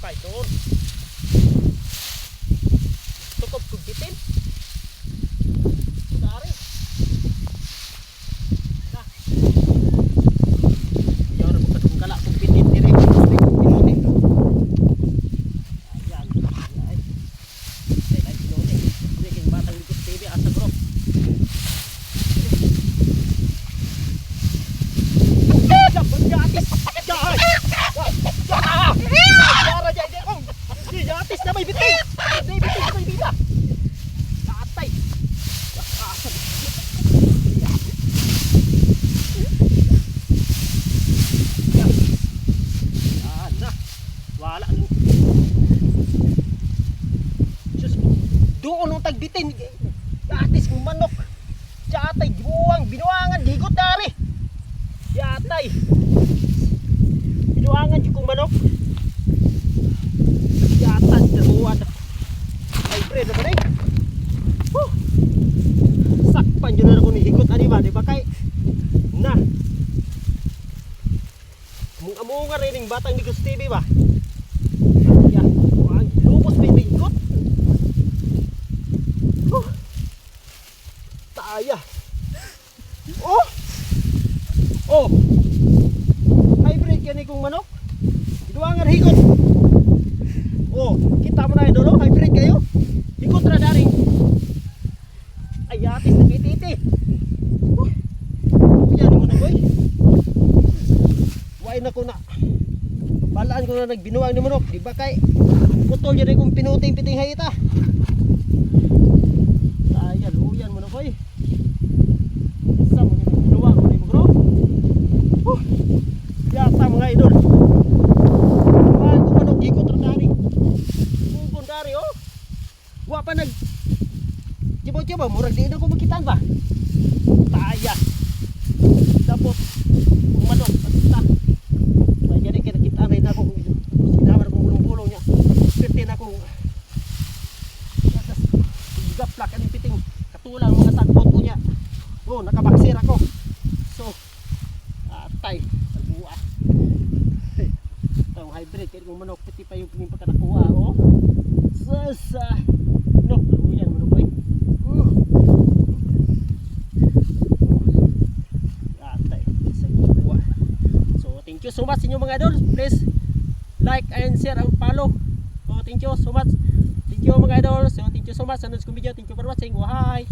Kay doon. Tukob kugitin. Dari. Nah. Ayaw na bukas kung kala kugitin dire. Ayan. Ay. Ay, ay, pinuli. Hindi king batang likod TV asa bro. Yatis na may bitin! May bitin sa may bila! Katay! Yan na! Wala nung... Diyos! Doon nung tagbitin! Yatis kong manok! Yatay! Buwang! Binuangan! Higot dari! Yatay! Binuangan kong manok! Yatan, daruan. Ay, pre, na ba na eh? Sakpan yun na ako nihigot. Ano ba? Diba kay? Na. Amunga rin yung batang Nikos TV ba? Yan. Ang lupos may higot. Taya. Oh! Oh! Hybrid yan kong manok. Iduangan higot. Oh, kita mo na idol, oh, hybrid kayo. Ikot ra daring. Ay, yatis na kititi. Yan mo na boy. Wain na ko na. Balaan ko na nagbinuang ni manok, di ba kay putol yan ay kung pinuting piting hayita. Ayan, uyan mo na boy. Isa mo yung nagbinuang ni mo bro. Yata mga idol. Wain ko manok, ikot ra daring. Dari oh. Wa pa nag Cibo-cibo murag di na ko makitaan ba. Taya. Tapos manok pagta. May jadi kita rin ako sinawar ko bulong-bulong niya. Pitin ako. Tapos gaplak ang piting katulang mga tagpon ko niya. Oh, nakabaksir ako. So atay buwa. Tong hybrid kay kung manok piti pa yung pagkatakuha oh. Sasa no, luyan mo boy. Atay, sa buwa. So, thank you so much inyo mga idol. Please like and share and follow. So, thank you so much. Thank you mga idol. So, thank you so much sa nanood kong video. Thank you for watching. Bye.